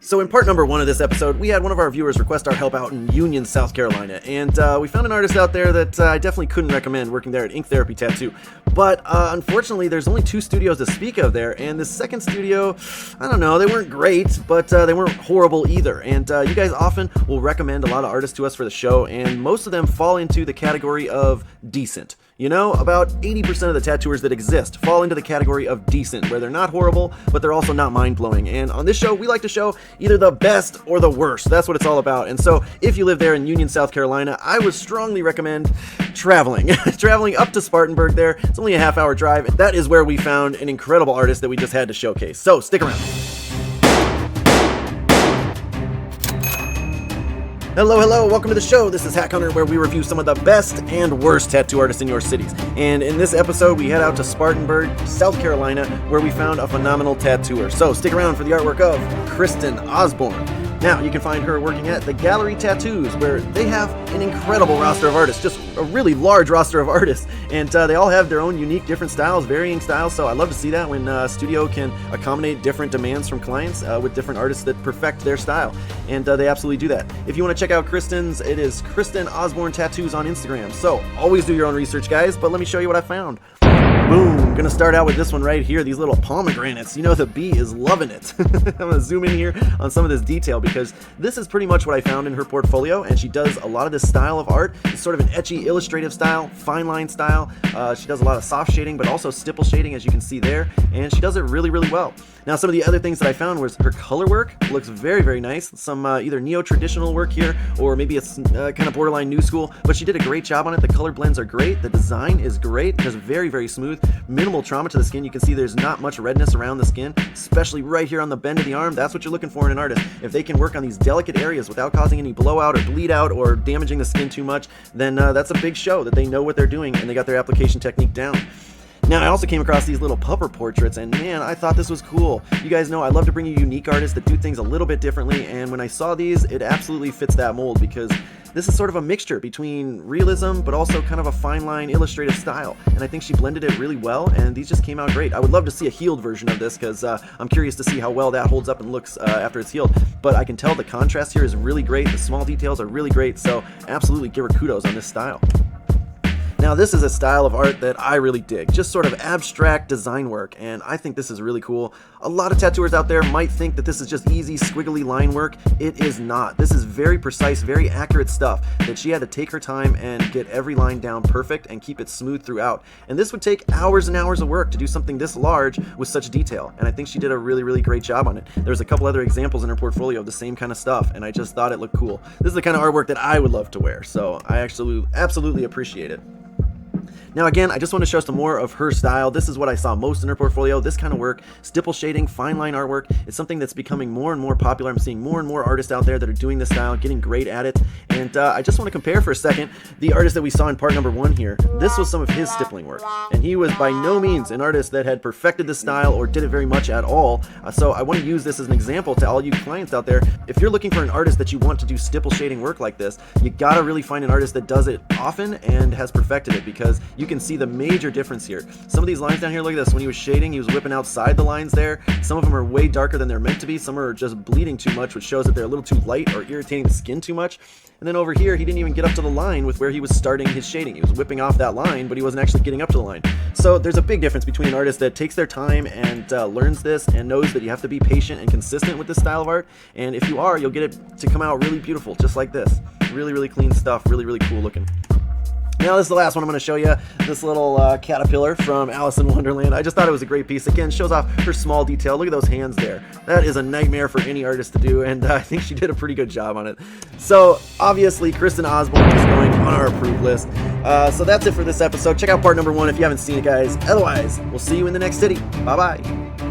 So in part number 1 of this episode, we had one of our viewers request our help out in Union, South Carolina, and we found an artist out there that I definitely couldn't recommend working there at Ink Therapy Tattoo. But unfortunately, there's only 2 studios to speak of there, and the second studio, I don't know, they weren't great, but they weren't horrible either. And you guys often will recommend a lot of artists to us for the show, and most of them fall into the category of decent. You know, about 80% of the tattooers that exist fall into the category of decent, where they're not horrible, but they're also not mind-blowing. And on this show, we like to show either the best or the worst. That's what it's all about. And so, if you live there in Union, South Carolina, I would strongly recommend traveling. Traveling up to Spartanburg there. It's only a half-hour drive. That is where we found an incredible artist that we just had to showcase. So, stick around. Hello, welcome to the show. This is HackHunter, where we review some of the best and worst tattoo artists in your cities. And in this episode, we head out to Spartanburg, South Carolina, where we found a phenomenal tattooer. So stick around for the artwork of Kristen Osborne. Now, you can find her working at the Gallery Tattoos, where they have an incredible roster of artists, just a really large roster of artists, and they all have their own unique, different styles, varying styles, so I love to see that when a studio can accommodate different demands from clients with different artists that perfect their style, and they absolutely do that. If you want to check out Kristen's, it is Kristen Osborne Tattoos on Instagram, so always do your own research, guys, but let me show you what I found. Boom! Gonna start out with this one right here, these little pomegranates. You know the bee is loving it. I'm gonna zoom in here on some of this detail because this is pretty much what I found in her portfolio, and she does a lot of this style of art. It's sort of an etchy, illustrative style, fine line style. She does a lot of soft shading, but also stipple shading, as you can see there, and she does it really, really well. Now, some of the other things that I found was her color work looks very, very nice. Some either neo-traditional work here, or maybe it's kind of borderline new school, but she did a great job on it. The color blends are great. The design is great. It's very, very smooth. Minimal trauma to the skin. You can see there's not much redness around the skin, especially right here on the bend of the arm. That's what you're looking for in an artist. If they can work on these delicate areas without causing any blowout or bleed out or damaging the skin too much, then that's a big show that they know what they're doing and they got their application technique down. Now, I also came across these little pupper portraits, and man, I thought this was cool. You guys know I love to bring you unique artists that do things a little bit differently, and when I saw these, it absolutely fits that mold because this is sort of a mixture between realism, but also kind of a fine line illustrative style, and I think she blended it really well, and these just came out great. I would love to see a healed version of this because I'm curious to see how well that holds up and looks after it's healed, but I can tell the contrast here is really great, the small details are really great, so absolutely give her kudos on this style. Now, this is a style of art that I really dig, just sort of abstract design work, and I think this is really cool. A lot of tattooers out there might think that this is just easy, squiggly line work. It is not. This is very precise, very accurate stuff that she had to take her time and get every line down perfect and keep it smooth throughout. And this would take hours and hours of work to do something this large with such detail, and I think she did a really, really great job on it. There's a couple other examples in her portfolio of the same kind of stuff, and I just thought it looked cool. This is the kind of artwork that I would love to wear, so I actually absolutely appreciate it. Now again, I just want to show some more of her style. This is what I saw most in her portfolio, this kind of work, stipple shading, fine line artwork. It's something that's becoming more and more popular. I'm seeing more and more artists out there that are doing this style, getting great at it. And I just want to compare for a second the artist that we saw in part number 1 here. This was some of his stippling work, and he was by no means an artist that had perfected this style or did it very much at all. So I want to use this as an example to all you clients out there. If you're looking for an artist that you want to do stipple shading work like this, you gotta really find an artist that does it often and has perfected it, because you can see the major difference here. Some of these lines down here, look at this. When he was shading, he was whipping outside the lines there. Some of them are way darker than they're meant to be. Some are just bleeding too much, which shows that they're a little too light or irritating the skin too much. And then over here, he didn't even get up to the line with where he was starting his shading. He was whipping off that line, but he wasn't actually getting up to the line. So there's a big difference between an artist that takes their time and learns this and knows that you have to be patient and consistent with this style of art. And if you are, you'll get it to come out really beautiful, just like this. Really, really clean stuff, really, really cool looking. Now, this is the last one I'm going to show you, this little caterpillar from Alice in Wonderland. I just thought it was a great piece. Again, shows off her small detail. Look at those hands there. That is a nightmare for any artist to do, and I think she did a pretty good job on it. So, obviously, Kristen Osborne is going on our approved list. So that's it for this episode. Check out part number 1 if you haven't seen it, guys. Otherwise, we'll see you in the next city. Bye-bye.